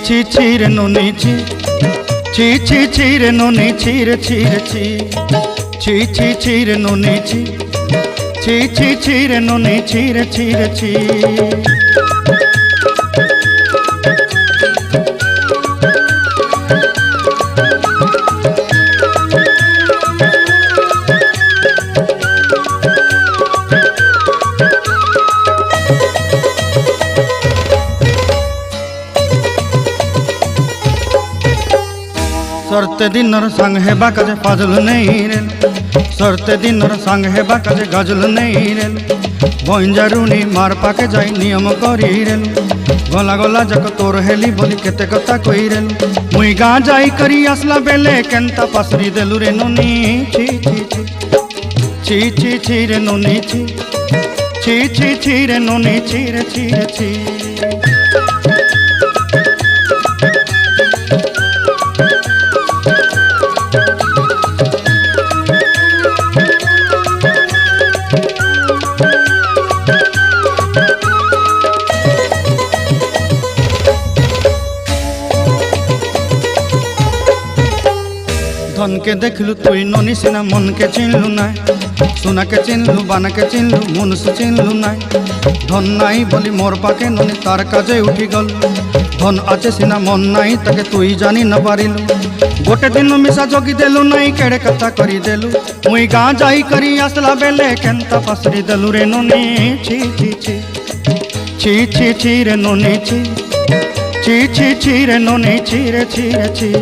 ছি ছি রে নুনি ছি ছি ছি ছি রে নুনি ছি রে ছি রে ছি ছি ছি ছি রে নুনি ছি ছি ছি ছি রে নুনি ছি রে ছি রে ছি। सरते दिनर संग हेबा काजे फाजल नहीं रेल सरते दिनर संग हेबा काजे गजल नहीं रेल बंजारुनी मार पाके जाई नियम करी रेल गला गला जक तोर हेली बोली केते कथा कही रेल मुई गाँ जाई करी आसला बेले केंता पासरी देलु रे नुनी छी छी छी छी छी छी रे नुनी छी छी छी छी रे नुनी छी रे छी रे छी। धन के देखलु तुई ननी सिना मन के चिन्हलु नाय सोना के चिन्हलु बाना के चिन्हलु मुनुष चिन्हलु नाय धन नाई बोली मोर पाके ननी तार काजे उठी गल धन आचे सिना मन नाई ताके तुई जानी न पारिलु गोटे दिन मिसा जगी देलु नाई केड़े कथा करी देलु मुई गाँ जाई करी आसला बेले केंता पासरी देलु रे ननी छी छी छी छी छी छी रे ननी छी छी छी छी रे ननी छी रे छी रे छी।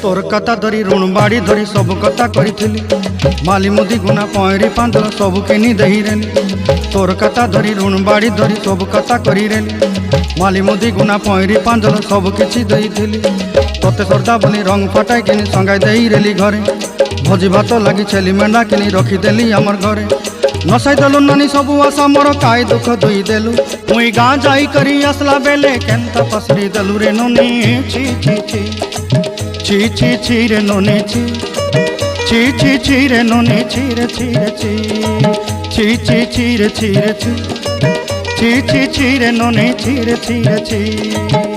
तोर कथा धरी ऋण बाड़ी धरी सब कथा करी माली मुदी गुना पहरी पांदल सब किनी दही रेली तोर कथा धरी ऋण बाड़ी धरी सब कथा करी रेली माली मुदी गुना पहरी पांदल सब किछि दही थिली तोते सरदा बनी रंग फटाई किनी संगाई दही रेली घरे भोजी भात लगी छेली मेंढा किनी रखीदेली आमर घरे नसाई देलु नानी सबू आशा मोर काय दुख दुई देलु मुई गाँ जाई करी आसला बेले केंता पसरी देलु रे नुनी छी छी छी छी छी छी रे नुनी छी छी छी छी रे नुनी छी रे छी रे छी छी छी छी रे छी रे छी छी छी छी रे नुनी छी रे छी रे छी।